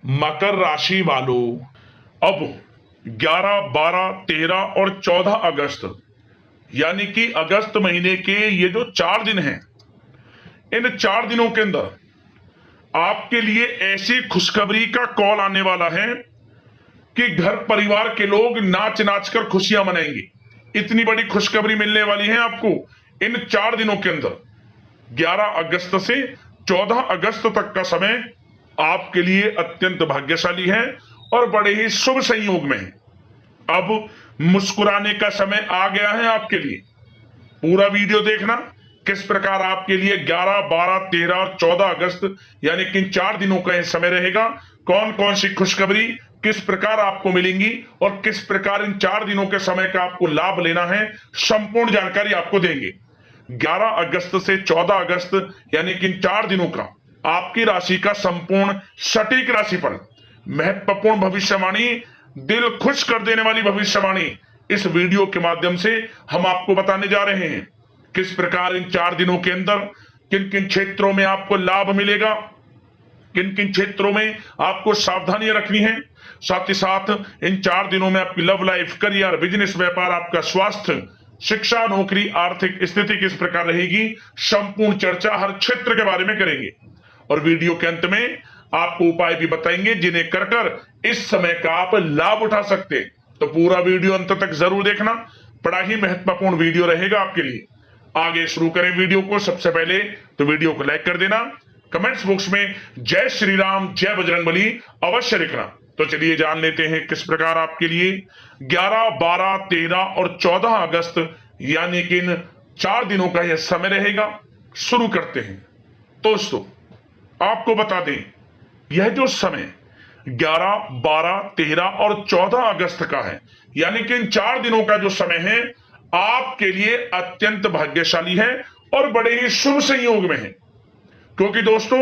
मकर राशि वालों, अब 11, 12, 13 और 14 अगस्त यानी कि अगस्त महीने के ये जो 4 दिन हैं, इन 4 दिनों के अंदर आपके लिए ऐसी खुशखबरी का कॉल आने वाला है कि घर परिवार के लोग नाच नाच कर खुशियां मनाएंगे। इतनी बड़ी खुशखबरी मिलने वाली है आपको इन 4 दिनों के अंदर। 11 अगस्त से 14 अगस्त तक का समय आपके लिए अत्यंत भाग्यशाली है और बड़े ही शुभ संयोग में है। अब मुस्कुराने का समय आ गया है आपके लिए। पूरा वीडियो देखना किस प्रकार आपके लिए 11, 12, 13 और 14 अगस्त यानी कि इन 4 दिनों का यह समय रहेगा। कौन कौन सी खुशखबरी किस प्रकार आपको मिलेंगी और किस प्रकार इन 4 दिनों के समय का आपको लाभ लेना है, संपूर्ण जानकारी आपको देंगे। 11 अगस्त से 14 अगस्त यानी कि इन 4 दिनों का आपकी राशि का संपूर्ण सटीक राशिफल, महत्वपूर्ण भविष्यवाणी, दिल खुश कर देने वाली भविष्यवाणी इस वीडियो के माध्यम से हम आपको बताने जा रहे हैं। किस प्रकार इन 4 दिनों के अंदर किन किन क्षेत्रों में आपको लाभ मिलेगा, किन किन क्षेत्रों में आपको सावधानियां रखनी है, साथ ही साथ इन 4 दिनों में आपकी लव लाइफ, करियर, बिजनेस, व्यापार, आपका स्वास्थ्य, शिक्षा, नौकरी, आर्थिक स्थिति किस प्रकार रहेगी, संपूर्ण चर्चा हर क्षेत्र के बारे में करेंगे। और वीडियो के अंत में आपको उपाय भी बताएंगे जिन्हें कर कर इस समय का आप लाभ उठा सकते हैं। तो पूरा वीडियो अंत तक जरूर देखना, बड़ा ही महत्वपूर्ण वीडियो रहेगा आपके लिए। आगे शुरू करें वीडियो को। सबसे पहले तो वीडियो को लाइक कर देना, कमेंट्स बॉक्स में जय श्री राम, जय बजरंगबली अवश्य लिखना। तो चलिए जान लेते हैं किस प्रकार आपके लिए 11, 12, 13 और 14 अगस्त यानी कि इन 4 दिनों का यह समय रहेगा। शुरू करते हैं। दोस्तों, आपको बता दें, यह जो समय 11, 12, 13 और 14 अगस्त का है, यानी कि इन 4 दिनों का जो समय है आपके लिए अत्यंत भाग्यशाली है और बड़े ही शुभ संयोग में है। क्योंकि दोस्तों,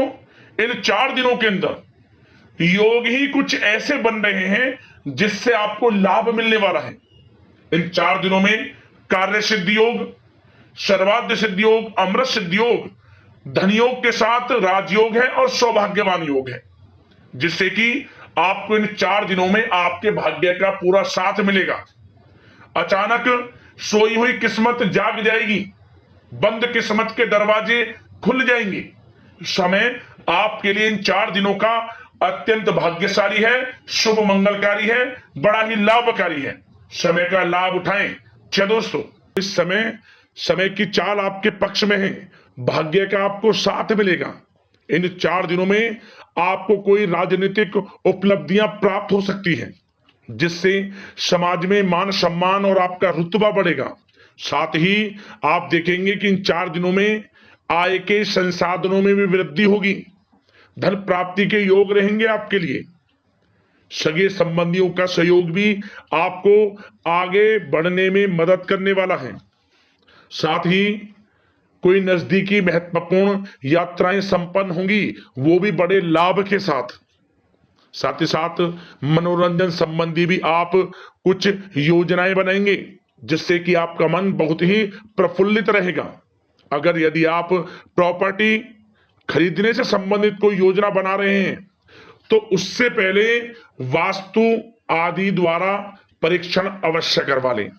इन 4 दिनों के अंदर योग ही कुछ ऐसे बन रहे हैं जिससे आपको लाभ मिलने वाला है। इन 4 दिनों में कार्य सिद्धि योग, सर्वाद्य सिद्धि योग, अमृत सिद्धि योग, धन योग के साथ राजयोग है और सौभाग्यवान योग है, जिससे कि आपको इन 4 दिनों में आपके भाग्य का पूरा साथ मिलेगा। अचानक सोई हुई किस्मत जाग जाएगी, बंद किस्मत के दरवाजे खुल जाएंगे। समय आपके लिए इन 4 दिनों का अत्यंत भाग्यशाली है, शुभ मंगलकारी है, बड़ा ही लाभकारी है। समय का लाभ उठाएं। अच्छा दोस्तों, इस समय की चाल आपके पक्ष में है, भाग्य का आपको साथ मिलेगा। इन 4 दिनों में आपको कोई राजनीतिक उपलब्धियां प्राप्त हो सकती हैं, जिससे समाज में मान सम्मान और आपका रुतबा बढ़ेगा। साथ ही आप देखेंगे कि इन 4 दिनों में आय के संसाधनों में भी वृद्धि होगी, धन प्राप्ति के योग रहेंगे आपके लिए। सगे संबंधियों का सहयोग भी आपको आगे बढ़ने में मदद करने वाला है। साथ ही कोई नजदीकी महत्वपूर्ण यात्राएं संपन्न होंगी, वो भी बड़े लाभ के साथ। साथ ही साथ मनोरंजन संबंधी भी आप कुछ योजनाएं बनाएंगे, जिससे कि आपका मन बहुत ही प्रफुल्लित रहेगा। अगर यदि आप प्रॉपर्टी खरीदने से संबंधित कोई योजना बना रहे हैं, तो उससे पहले वास्तु आदि द्वारा परीक्षण अवश्य करवा लें।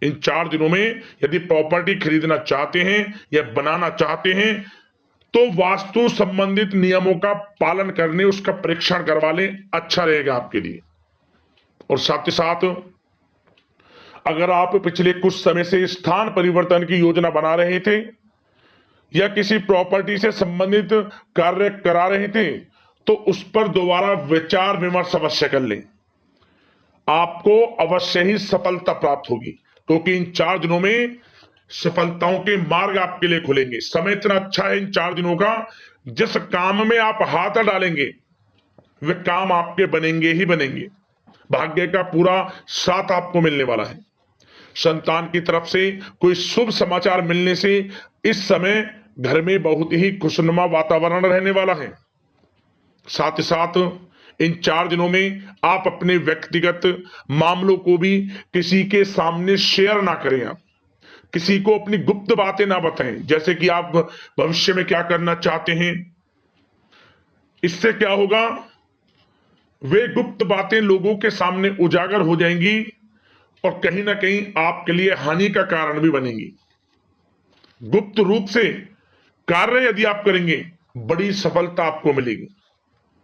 इन 4 दिनों में यदि प्रॉपर्टी खरीदना चाहते हैं या बनाना चाहते हैं, तो वास्तु संबंधित नियमों का पालन करने उसका परीक्षण करवा लें, अच्छा रहेगा आपके लिए। और साथ ही साथ अगर आप पिछले कुछ समय से स्थान परिवर्तन की योजना बना रहे थे या किसी प्रॉपर्टी से संबंधित कार्य करा रहे थे, तो उस पर दोबारा विचार विमर्श अवश्य कर लें। आपको अवश्य ही सफलता प्राप्त होगी, क्योंकि इन 4 दिनों में सफलताओं के मार्ग आपके लिए खुलेंगे। समय इतना अच्छा है इन 4 दिनों का, जिस काम में आप हाथ डालेंगे वे काम आपके बनेंगे ही बनेंगे। भाग्य का पूरा साथ आपको मिलने वाला है। संतान की तरफ से कोई शुभ समाचार मिलने से इस समय घर में बहुत ही खुशनुमा वातावरण रहने वाला है। साथ ही साथ इन 4 दिनों में आप अपने व्यक्तिगत मामलों को भी किसी के सामने शेयर ना करें। आप किसी को अपनी गुप्त बातें ना बताएं, जैसे कि आप भविष्य में क्या करना चाहते हैं। इससे क्या होगा, वे गुप्त बातें लोगों के सामने उजागर हो जाएंगी और कहीं ना कहीं आपके लिए हानि का कारण भी बनेंगी। गुप्त रूप से कार्य यदि आप करेंगे, बड़ी सफलता आपको मिलेगी।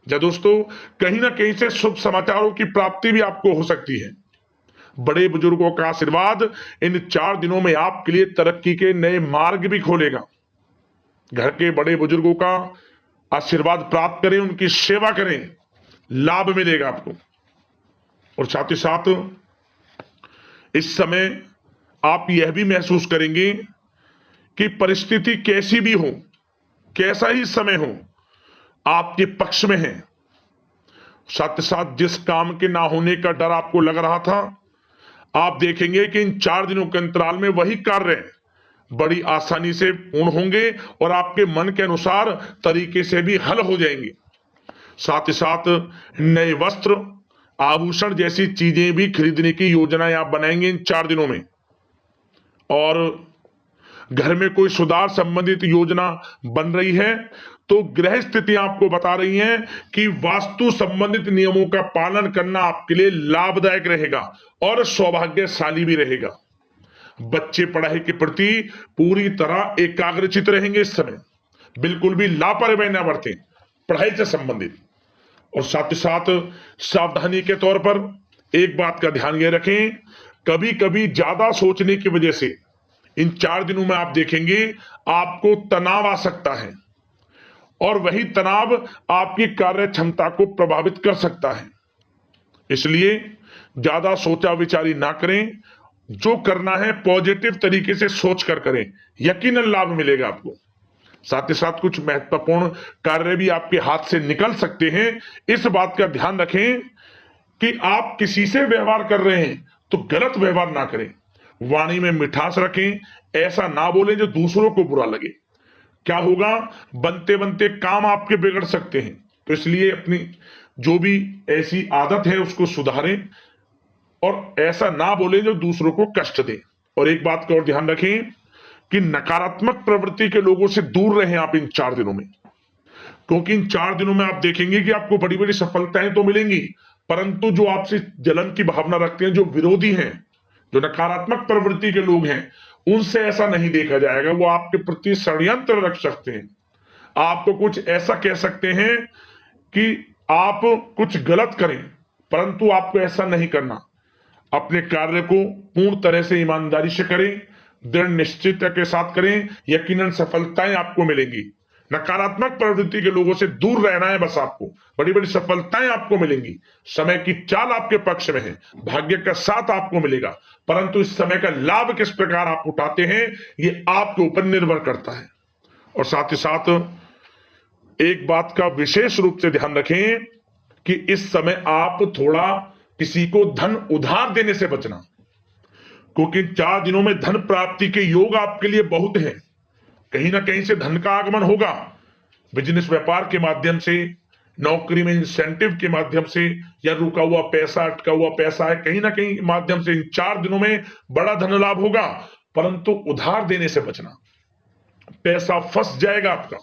या दोस्तों, कहीं ना कहीं से शुभ समाचारों की प्राप्ति भी आपको हो सकती है। बड़े बुजुर्गों का आशीर्वाद इन 4 दिनों में आपके लिए तरक्की के नए मार्ग भी खोलेगा। घर के बड़े बुजुर्गों का आशीर्वाद प्राप्त करें, उनकी सेवा करें, लाभ मिलेगा आपको। और साथ ही साथ इस समय आप यह भी महसूस करेंगे कि परिस्थिति कैसी भी हो, कैसा ही समय हो, आपके पक्ष में है। साथ ही साथ जिस काम के ना होने का डर आपको लग रहा था, आप देखेंगे कि इन 4 दिनों के अंतराल में वही कार्य बड़ी आसानी से पूर्ण होंगे और आपके मन के अनुसार तरीके से भी हल हो जाएंगे। साथ ही साथ नए वस्त्र, आभूषण जैसी चीजें भी खरीदने की योजनाएं आप बनाएंगे इन 4 दिनों में। और घर में कोई सुधार संबंधित योजना बन रही है तो गृह स्थितियां आपको बता रही हैं कि वास्तु संबंधित नियमों का पालन करना आपके लिए लाभदायक रहेगा और सौभाग्यशाली भी रहेगा। बच्चे पढ़ाई के प्रति पूरी तरह एकाग्रचित रहेंगे इस समय, बिल्कुल भी लापरवाही न बरतें पढ़ाई से संबंधित। और साथ ही साथ सावधानी के तौर पर एक बात का ध्यान ये रखें, कभी कभी ज्यादा सोचने की वजह से इन 4 दिनों में आप देखेंगे आपको तनाव आ सकता है और वही तनाव आपकी कार्य क्षमता को प्रभावित कर सकता है। इसलिए ज्यादा सोचा विचारी ना करें, जो करना है पॉजिटिव तरीके से सोच कर करें, यकीनन लाभ मिलेगा आपको। साथ ही साथ कुछ महत्वपूर्ण कार्य भी आपके हाथ से निकल सकते हैं। इस बात का ध्यान रखें कि आप किसी से व्यवहार कर रहे हैं तो गलत व्यवहार ना करें, वाणी में मिठास रखें, ऐसा ना बोलें जो दूसरों को बुरा लगे। क्या होगा, बनते बनते काम आपके बिगड़ सकते हैं। तो इसलिए अपनी जो भी ऐसी आदत है उसको सुधारें और ऐसा ना बोले जो दूसरों को कष्ट दे। और एक बात का और ध्यान रखें कि नकारात्मक प्रवृत्ति के लोगों से दूर रहें आप इन 4 दिनों में, क्योंकि इन 4 दिनों में आप देखेंगे कि आपको बड़ी बड़ी सफलताएं तो मिलेंगी, परंतु जो आपसे जलन की भावना रखते हैं, जो विरोधी हैं, जो नकारात्मक प्रवृत्ति के लोग हैं, उनसे ऐसा नहीं देखा जाएगा। वो आपके प्रति षड्यंत्र रख सकते हैं, आपको कुछ ऐसा कह सकते हैं कि आप कुछ गलत करें, परंतु आपको ऐसा नहीं करना। अपने कार्य को पूर्ण तरह से ईमानदारी से करें, दृढ़ निश्चितता के साथ करें, यकीनन सफलताएं आपको मिलेंगी। नकारात्मक प्रवृत्ति के लोगों से दूर रहना है बस, आपको बड़ी बड़ी सफलताएं आपको मिलेंगी। समय की चाल आपके पक्ष में है, भाग्य का साथ आपको मिलेगा, परंतु इस समय का लाभ किस प्रकार आप उठाते हैं ये आपके ऊपर निर्भर करता है। और साथ ही साथ एक बात का विशेष रूप से ध्यान रखें कि इस समय आप थोड़ा किसी को धन उधार देने से बचना, क्योंकि 4 दिनों में धन प्राप्ति के योग आपके लिए बहुत हैं। कहीं ना कहीं से धन का आगमन होगा, बिजनेस व्यापार के माध्यम से, नौकरी में इंसेंटिव के माध्यम से, या रुका हुआ पैसा, अटका हुआ पैसा है, कहीं ना कहीं माध्यम से इन 4 दिनों में बड़ा धन लाभ होगा। परंतु उधार देने से बचना, पैसा फंस जाएगा आपका।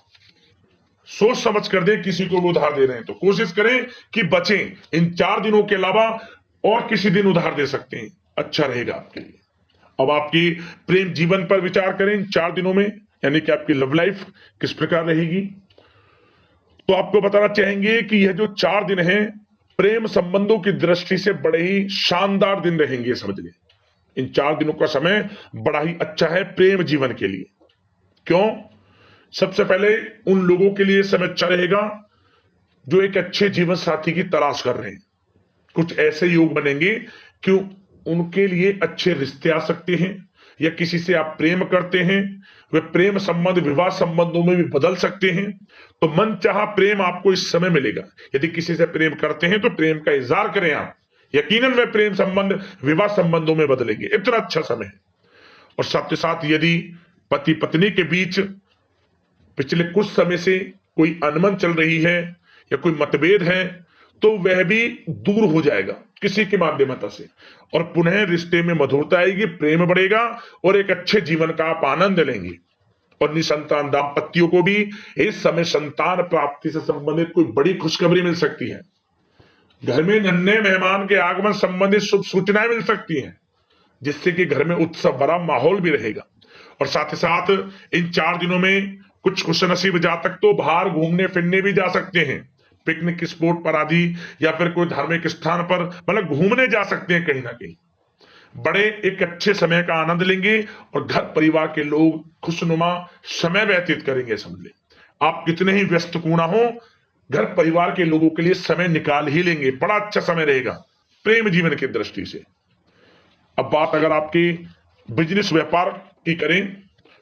सोच समझ कर दे, किसी को भी उधार दे रहे हैं तो कोशिश करें कि बचें। इन 4 दिनों के अलावा और किसी दिन उधार दे सकते हैं, अच्छा रहेगा आपके लिए। अब आपकी प्रेम जीवन पर विचार करें इन 4 दिनों में, यानी कि आपकी लव लाइफ किस प्रकार रहेगी। तो आपको बताना चाहेंगे कि यह जो 4 दिन हैं प्रेम संबंधों की दृष्टि से बड़े ही शानदार दिन रहेंगे, समझ लें। इन 4 दिनों का समय बड़ा ही अच्छा है प्रेम जीवन के लिए। क्यों? सबसे पहले उन लोगों के लिए समय अच्छा रहेगा जो एक अच्छे जीवन साथी की तलाश कर रहे हैं। कुछ ऐसे योग बनेंगे कि उनके लिए अच्छे रिश्ते आ सकते हैं, या किसी से आप प्रेम करते हैं, वे प्रेम संबंध विवाह संबंधों में भी बदल सकते हैं। तो मन चाहा प्रेम आपको इस समय मिलेगा। यदि किसी से प्रेम करते हैं तो प्रेम का इजहार करें आप, यकीनन वे प्रेम संबंध विवाह संबंधों में बदलेंगे। इतना अच्छा समय है। और साथ ही साथ यदि पति पत्नी के बीच पिछले कुछ समय से कोई अनबन चल रही है या कोई मतभेद है तो वह भी दूर हो जाएगा किसी के माध्यमता से, और पुनः रिश्ते में मधुरता आएगी, प्रेम बढ़ेगा और एक अच्छे जीवन का आप आनंद लेंगे। और निसंतान दाम्पत्यों को भी इस समय संतान प्राप्ति से संबंधित कोई बड़ी खुशखबरी मिल सकती है। घर में नन्हे मेहमान के आगमन संबंधित शुभ सूचनाएं मिल सकती हैं, जिससे कि घर में उत्सव भरा माहौल भी रहेगा। और साथ ही साथ इन 4 दिनों में कुछ खुशनसीब जातक तो बाहर घूमने फिरने भी जा सकते हैं, पिकनिक स्पॉट पर आदि, या फिर कोई धार्मिक स्थान पर मतलब घूमने जा सकते हैं कहीं ना कहीं। बड़े एक अच्छे समय का आनंद लेंगे और घर परिवार के लोग खुशनुमा समय व्यतीत करेंगे। समझ ले, आप कितने ही व्यस्त क्यों ना हो, घर परिवार के लोगों के लिए समय निकाल ही लेंगे। बड़ा अच्छा समय रहेगा प्रेम जीवन की दृष्टि से। अब बात अगर आपकी बिजनेस व्यापार की करें,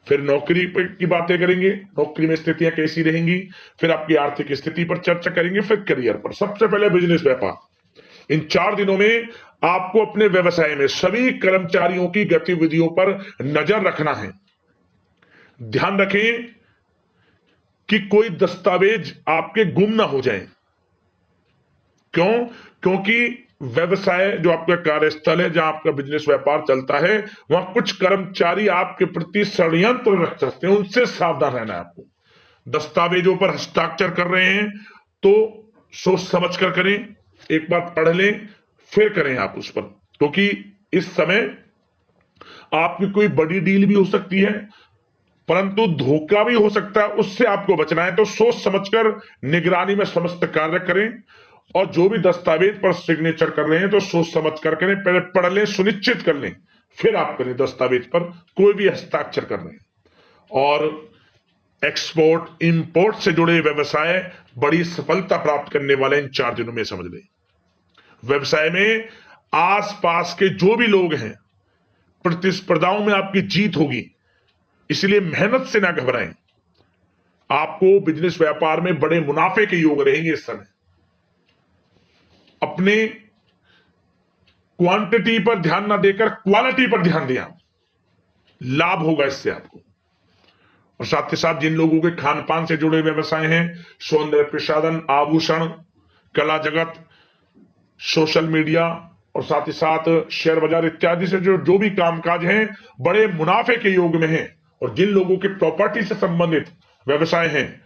फिर नौकरी की बातें करेंगे, नौकरी में स्थितियां कैसी रहेंगी, फिर आपकी आर्थिक स्थिति पर चर्चा करेंगे, फिर करियर पर। सबसे पहले बिजनेस व्यापार। इन 4 दिनों में आपको अपने व्यवसाय में सभी कर्मचारियों की गतिविधियों पर नजर रखना है। ध्यान रखें कि कोई दस्तावेज आपके गुम ना हो जाए। क्यों? क्योंकि व्यवसाय जो आपका कार्यस्थल है, जहां आपका बिजनेस व्यापार चलता है, वहां कुछ कर्मचारी आपके प्रति षड्यंत्र रख सकते हैं, उनसे सावधान रहना है आपको। दस्तावेजों पर हस्ताक्षर कर रहे हैं तो सोच समझ कर करें, एक बार पढ़ लें फिर करें आप उस पर, क्योंकि इस समय आपकी कोई बड़ी डील भी हो सकती है, परंतु धोखा भी हो सकता है, उससे आपको बचना है। तो सोच समझकर निगरानी में समस्त कार्य करें, और जो भी दस्तावेज पर सिग्नेचर कर रहे हैं तो सोच समझ कर करें, पहले पढ़ लें, सुनिश्चित कर लें, फिर आप करें दस्तावेज पर कोई भी हस्ताक्षर कर रहे हैं। और एक्सपोर्ट इंपोर्ट से जुड़े व्यवसाय बड़ी सफलता प्राप्त करने वाले इन 4 दिनों में। समझ लें, व्यवसाय में आसपास के जो भी लोग हैं, प्रतिस्पर्धाओं में आपकी जीत होगी, इसलिए मेहनत से ना घबराएं। आपको बिजनेस व्यापार में बड़े मुनाफे के योग रहेंगे इस समय। अपने क्वांटिटी पर ध्यान ना देकर क्वालिटी पर ध्यान दें, लाभ होगा इससे आपको। और साथ ही साथ जिन लोगों के खान पान से जुड़े व्यवसाय हैं, सौंदर्य प्रसाधन, आभूषण, कला जगत, सोशल मीडिया और साथ ही साथ शेयर बाजार इत्यादि से जो भी कामकाज हैं, बड़े मुनाफे के योग में हैं। और जिन लोगों के प्रॉपर्टी से संबंधित व्यवसाय हैं,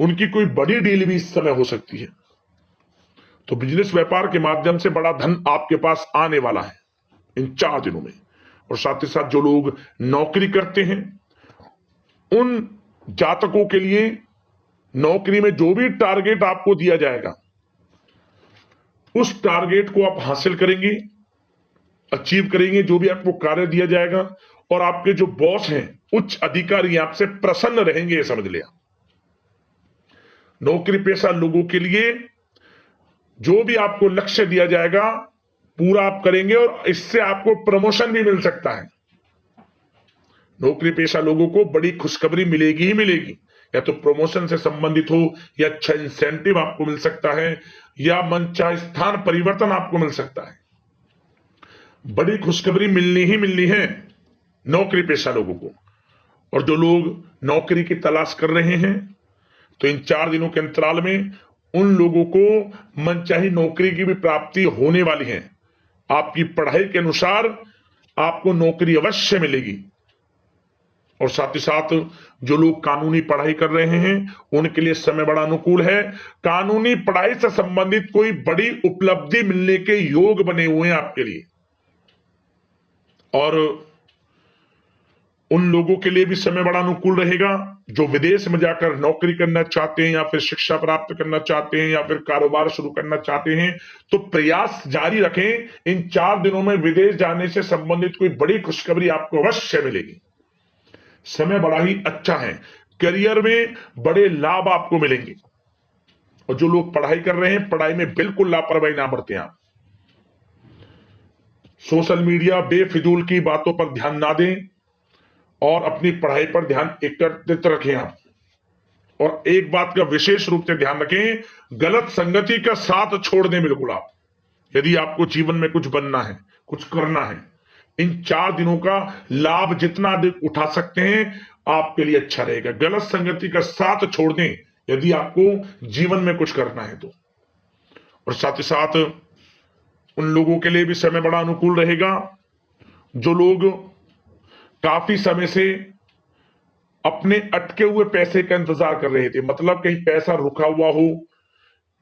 उनकी कोई बड़ी डील भी इस समय हो सकती है। तो बिजनेस व्यापार के माध्यम से बड़ा धन आपके पास आने वाला है इन 4 दिनों में। और साथ ही साथ जो लोग नौकरी करते हैं, उन जातकों के लिए नौकरी में जो भी टारगेट आपको दिया जाएगा, उस टारगेट को आप हासिल करेंगे, अचीव करेंगे। जो भी आपको कार्य दिया जाएगा, और आपके जो बॉस हैं, उच्च अधिकारी आपसे प्रसन्न रहेंगे, ये समझ लिया। नौकरी पेशा लोगों के लिए जो भी आपको लक्ष्य दिया जाएगा, पूरा आप करेंगे, और इससे आपको प्रमोशन भी मिल सकता है। नौकरी पेशा लोगों को बड़ी खुशखबरी मिलेगी ही मिलेगी, या तो प्रमोशन से संबंधित हो, या अच्छा इंसेंटिव आपको मिल सकता है, या मनचाहे स्थान परिवर्तन आपको मिल सकता है। बड़ी खुशखबरी मिलनी ही मिलनी है नौकरी पेशा लोगों को। और जो लोग नौकरी की तलाश कर रहे हैं, तो इन 4 दिनों के अंतराल में उन लोगों को मनचाही नौकरी की भी प्राप्ति होने वाली है। आपकी पढ़ाई के अनुसार आपको नौकरी अवश्य मिलेगी। और साथ ही साथ जो लोग कानूनी पढ़ाई कर रहे हैं, उनके लिए समय बड़ा अनुकूल है। कानूनी पढ़ाई से संबंधित कोई बड़ी उपलब्धि मिलने के योग बने हुए हैं आपके लिए। और उन लोगों के लिए भी समय बड़ा अनुकूल रहेगा जो विदेश में जाकर नौकरी करना चाहते हैं, या फिर शिक्षा प्राप्त करना चाहते हैं, या फिर कारोबार शुरू करना चाहते हैं। तो प्रयास जारी रखें। इन 4 दिनों में विदेश जाने से संबंधित कोई बड़ी खुशखबरी आपको अवश्य मिलेगी। समय बड़ा ही अच्छा है। करियर में बड़े लाभ आपको मिलेंगे। और जो लोग पढ़ाई कर रहे हैं, पढ़ाई में बिल्कुल लापरवाही ना बरतें आप। सोशल मीडिया बेफिजूल की बातों पर ध्यान ना दें, और अपनी पढ़ाई पर ध्यान एकत्रित रखें आप। और एक बात का विशेष रूप से ध्यान रखें, गलत संगति का साथ छोड़ दें बिल्कुल आप। यदि आपको जीवन में कुछ बनना है, कुछ करना है, इन 4 दिनों का लाभ जितना अधिक उठा सकते हैं, आपके लिए अच्छा रहेगा। गलत संगति का साथ छोड़ दें यदि आपको जीवन में कुछ करना है तो। और साथ ही साथ उन लोगों के लिए भी समय बड़ा अनुकूल रहेगा जो लोग काफी समय से अपने अटके हुए पैसे का इंतजार कर रहे थे। मतलब कहीं पैसा रुका हुआ हो,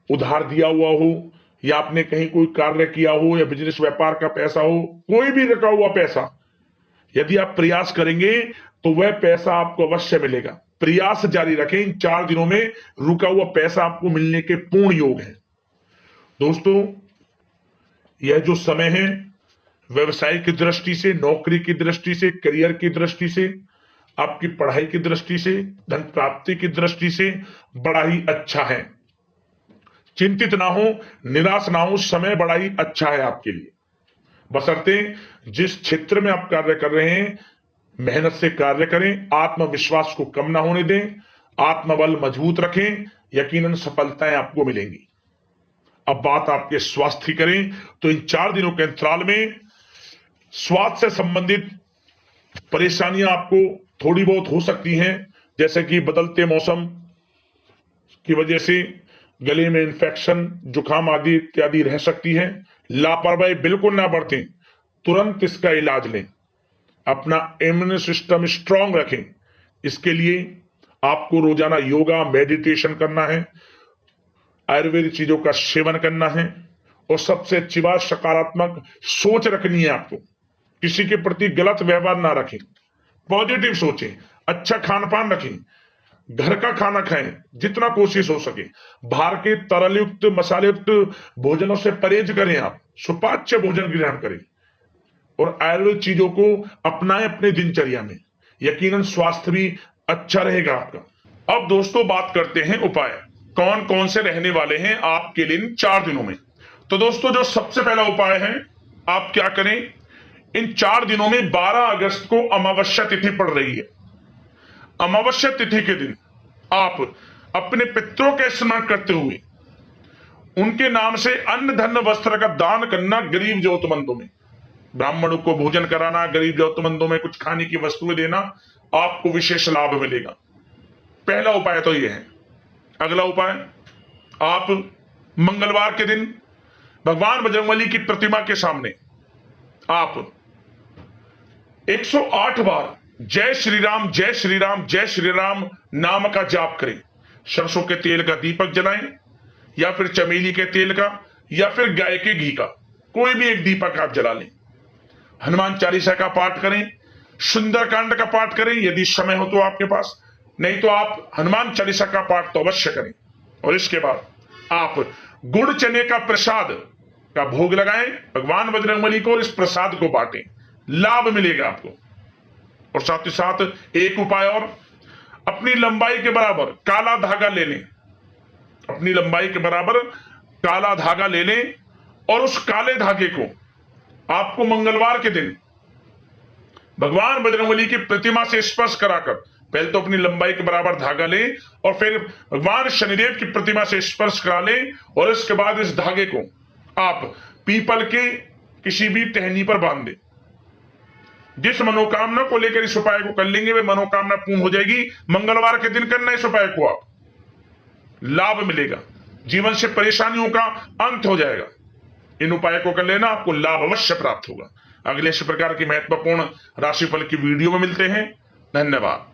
उधार दिया हुआ हो, या आपने कहीं कोई कार्य किया हो या बिजनेस व्यापार का पैसा हो, कोई भी रुका हुआ पैसा, यदि आप प्रयास करेंगे तो वह पैसा आपको अवश्य मिलेगा। प्रयास जारी रखें, इन 4 दिनों में रुका हुआ पैसा आपको मिलने के पूर्ण योग है। दोस्तों, यह जो समय है व्यवसाय की दृष्टि से, नौकरी की दृष्टि से, करियर की दृष्टि से, आपकी पढ़ाई की दृष्टि से, धन प्राप्ति की दृष्टि से बड़ा ही अच्छा है। चिंतित ना हो, निराश ना हो, समय बड़ा ही अच्छा है आपके लिए। बशर्ते जिस क्षेत्र में आप कार्य कर रहे हैं मेहनत से कार्य करें, आत्मविश्वास को कम ना होने दें, आत्मबल मजबूत रखें, यकीनन सफलताएं आपको मिलेंगी। अब बात आपके स्वास्थ्य की करें तो इन 4 दिनों के अंतराल में स्वास्थ्य से संबंधित परेशानियां आपको थोड़ी बहुत हो सकती हैं, जैसे कि बदलते मौसम की वजह से गले में इंफेक्शन, जुकाम आदि इत्यादि रह सकती है। लापरवाही बिल्कुल ना बरतें, तुरंत इसका इलाज लें, अपना इम्यून सिस्टम स्ट्रांग रखें। इसके लिए आपको रोजाना योगा, मेडिटेशन करना है, आयुर्वेदिक चीजों का सेवन करना है, और सबसे अच्छी बात सकारात्मक सोच रखनी है। आपको किसी के प्रति गलत व्यवहार ना रखें, पॉजिटिव सोचें, अच्छा खान पान रखें, घर का खाना खाएं जितना कोशिश हो सके, बाहर के तरल युक्त मसाले युक्त भोजनों से परहेज करें, आप सुपाच्य भोजन ग्रहण करें और आयुर्वेदिक चीजों को अपनाएं अपने दिनचर्या में, यकीनन स्वास्थ्य भी अच्छा रहेगा आपका। अब दोस्तों बात करते हैं उपाय, कौन कौन से रहने वाले हैं आपके लिए इन 4 दिनों में। तो दोस्तों जो सबसे पहला उपाय है, आप क्या करें, इन 4 दिनों में 12 अगस्त को अमावस्या तिथि पड़ रही है। अमावस्या तिथि के दिन आप अपने पितरों के स्मरण करते हुए उनके नाम से अन्न धन वस्त्र का दान करना, गरीब जरूरतमंदों में, ब्राह्मणों को भोजन कराना, गरीब जरूरतमंदों में कुछ खाने की वस्तुएं देना, आपको विशेष लाभ मिलेगा। पहला उपाय तो यह है। अगला उपाय, आप मंगलवार के दिन भगवान बजरंगबली की प्रतिमा के सामने आप 108 बार जय श्री राम जय श्री राम जय श्री राम नाम का जाप करें। सरसों के तेल का दीपक जलाएं, या फिर चमेली के तेल का, या फिर गाय के घी का, कोई भी एक दीपक आप जला लें। हनुमान चालीसा का पाठ करें, सुंदरकांड का पाठ करें यदि समय हो तो आपके पास, नहीं तो आप हनुमान चालीसा का पाठ तो अवश्य करें। और इसके बाद आप गुड़ चने का प्रसाद का भोग लगाएं भगवान बजरंगबली को, और इस प्रसाद को बांटें, लाभ मिलेगा आपको। और साथ ही साथ एक उपाय और, अपनी लंबाई के बराबर काला धागा ले लें, अपनी लंबाई के बराबर काला धागा ले लें, और उस काले धागे को आपको मंगलवार के दिन भगवान बजरंगबली की प्रतिमा से स्पर्श कराकर, पहले तो अपनी लंबाई के बराबर धागा लें और फिर भगवान शनिदेव की प्रतिमा से स्पर्श करा लें, और इसके बाद इस धागे को आप पीपल के किसी भी टहनी पर बांध दें। जिस मनोकामना को लेकर इस उपाय को कर लेंगे वे मनोकामना पूर्ण हो जाएगी। मंगलवार के दिन करना इस उपाय को, आप लाभ मिलेगा, जीवन से परेशानियों का अंत हो जाएगा। इन उपाय को कर लेना, आपको लाभ अवश्य प्राप्त होगा। अगले इस प्रकार की महत्वपूर्ण राशिफल की वीडियो में मिलते हैं। धन्यवाद।